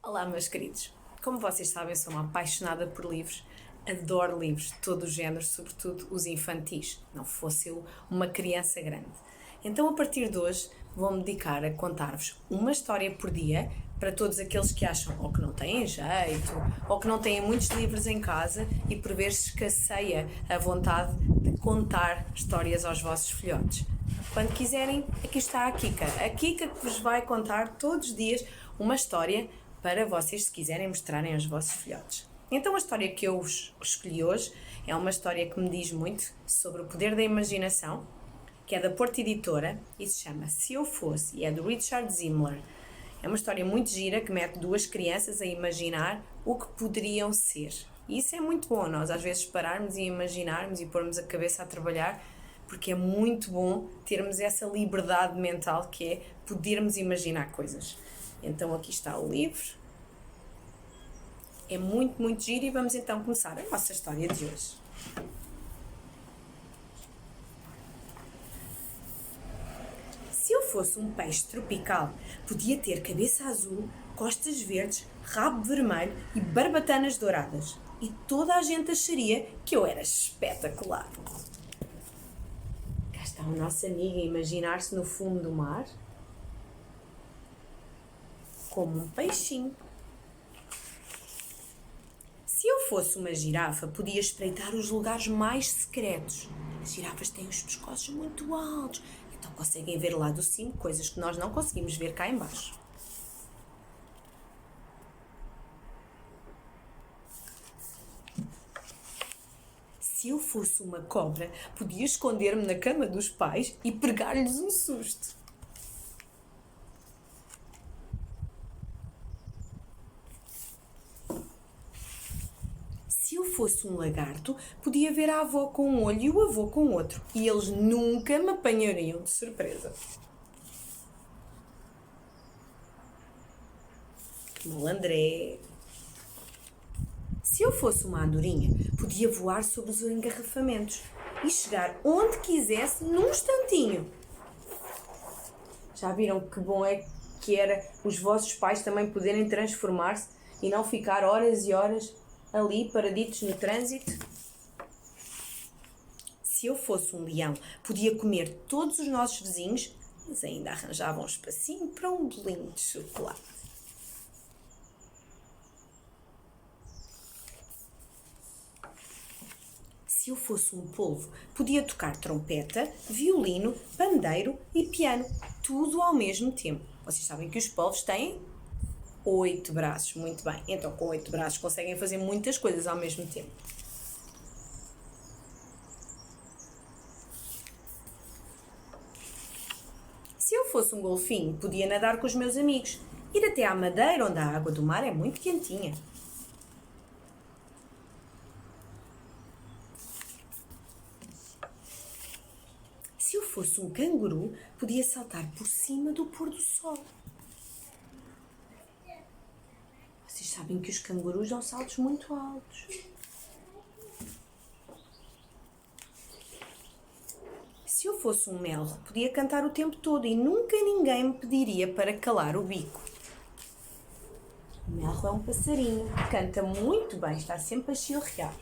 Olá, meus queridos. Como vocês sabem, sou uma apaixonada por livros. Adoro livros de todo o género, sobretudo os infantis. Não fosse eu uma criança grande. Então, a partir de hoje, vou-me dedicar a contar-vos uma história por dia para todos aqueles que acham ou que não têm jeito, ou que não têm muitos livros em casa e por vezes escasseia a vontade de contar histórias aos vossos filhotes. Quando quiserem, aqui está a Kika. A Kika que vos vai contar todos os dias uma história para vocês, se quiserem, mostrarem aos vossos filhotes. Então, a história que eu escolhi hoje é uma história que me diz muito sobre o poder da imaginação, que é da Porta Editora e se chama Se Eu Fosse, e é do Richard Zimmler. É uma história muito gira que mete duas crianças a imaginar o que poderiam ser. E isso é muito bom, nós às vezes pararmos e imaginarmos e pormos a cabeça a trabalhar, porque é muito bom termos essa liberdade mental que é podermos imaginar coisas. Então aqui está o livro. É muito, muito giro e vamos então começar a nossa história de hoje. Se eu fosse um peixe tropical, podia ter cabeça azul, costas verdes, rabo vermelho e barbatanas douradas. E toda a gente acharia que eu era espetacular. Cá está o nosso amigo a imaginar-se no fundo do mar como um peixinho. Se eu fosse uma girafa, podia espreitar os lugares mais secretos. As girafas têm os pescoços muito altos, então conseguem ver lá do cimo coisas que nós não conseguimos ver cá embaixo. Se eu fosse uma cobra, podia esconder-me na cama dos pais e pregar-lhes um susto. Se eu fosse um lagarto, podia ver a avó com um olho e o avô com outro, e eles nunca me apanhariam de surpresa. Malandré. Se eu fosse uma andorinha, podia voar sobre os engarrafamentos e chegar onde quisesse num instantinho. Já viram que bom é que era os vossos pais também poderem transformar-se e não ficar horas e horas ali paraditos no trânsito? Se eu fosse um leão, podia comer todos os nossos vizinhos, mas ainda arranjava um espacinho para um bolinho de chocolate. Se eu fosse um polvo, podia tocar trompeta, violino, pandeiro e piano, tudo ao mesmo tempo. Vocês sabem que os polvos têm 8 braços, muito bem. Então, com 8 braços conseguem fazer muitas coisas ao mesmo tempo. Se eu fosse um golfinho, podia nadar com os meus amigos, ir até à Madeira, onde a água do mar é muito quentinha. Se eu fosse um canguru, podia saltar por cima do pôr do sol. Vocês sabem que os cangurus dão saltos muito altos. Se eu fosse um melro, podia cantar o tempo todo e nunca ninguém me pediria para calar o bico. O melro é um passarinho, canta muito bem, está sempre a chilrear.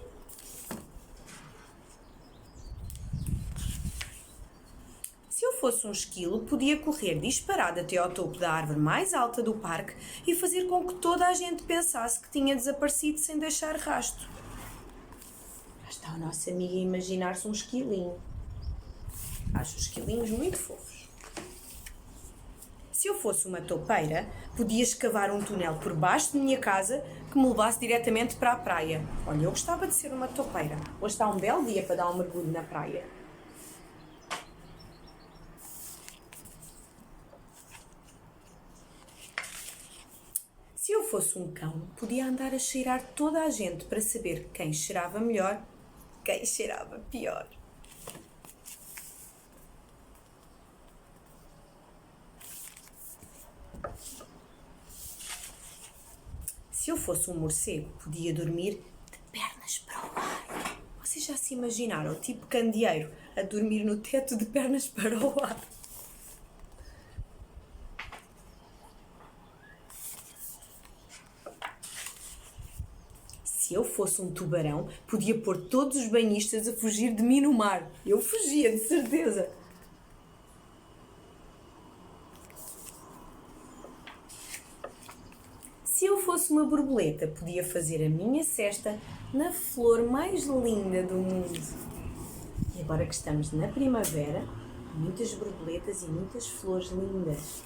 Se eu fosse um esquilo, podia correr disparado até ao topo da árvore mais alta do parque e fazer com que toda a gente pensasse que tinha desaparecido sem deixar rastro. Lá está o nosso amigo a imaginar-se um esquilinho. Acho os esquilinhos muito fofos. Se eu fosse uma toupeira, podia escavar um túnel por baixo de minha casa que me levasse diretamente para a praia. Olha, eu gostava de ser uma toupeira. Hoje está um belo dia para dar um mergulho na praia. Se eu fosse um cão, podia andar a cheirar toda a gente para saber quem cheirava melhor, quem cheirava pior. Se eu fosse um morcego, podia dormir de pernas para o ar. Vocês já se imaginaram, tipo candeeiro, a dormir no teto de pernas para o ar? Se eu fosse um tubarão, podia pôr todos os banhistas a fugir de mim no mar. Eu fugia, de certeza. Se eu fosse uma borboleta, podia fazer a minha cesta na flor mais linda do mundo. E agora que estamos na primavera, muitas borboletas e muitas flores lindas.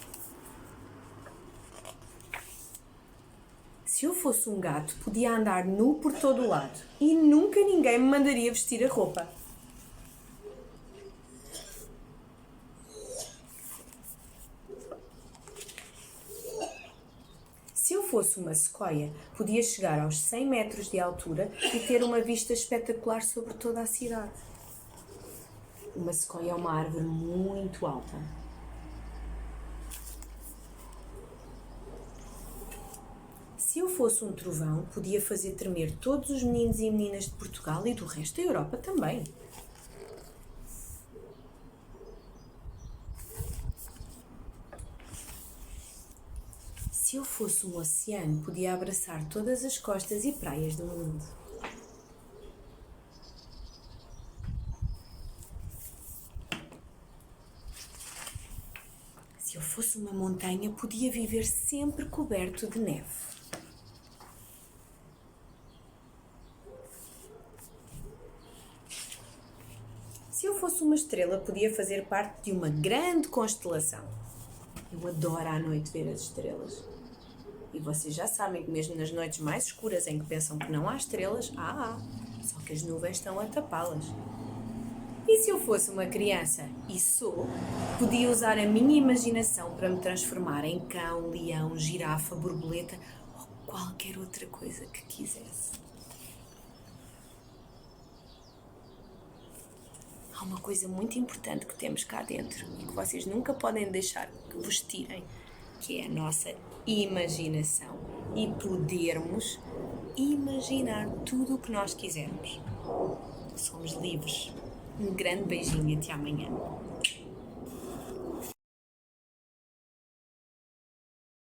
Se eu fosse um gato, podia andar nu por todo o lado e nunca ninguém me mandaria vestir a roupa. Se eu fosse uma sequoia, podia chegar aos 100 metros de altura e ter uma vista espetacular sobre toda a cidade. Uma sequoia é uma árvore muito alta. Se eu fosse um trovão, podia fazer tremer todos os meninos e meninas de Portugal e do resto da Europa também. Se eu fosse um oceano, podia abraçar todas as costas e praias do mundo. Se eu fosse uma montanha, podia viver sempre coberto de neve. Se eu fosse uma estrela, podia fazer parte de uma grande constelação. Eu adoro à noite ver as estrelas. E vocês já sabem que mesmo nas noites mais escuras em que pensam que não há estrelas, há. Só que as nuvens estão a tapá-las. E se eu fosse uma criança, e sou, podia usar a minha imaginação para me transformar em cão, leão, girafa, borboleta ou qualquer outra coisa que quisesse. Há uma coisa muito importante que temos cá dentro e que vocês nunca podem deixar que vos tirem, que é a nossa imaginação e podermos imaginar tudo o que nós quisermos. Somos livres. Um grande beijinho e até amanhã.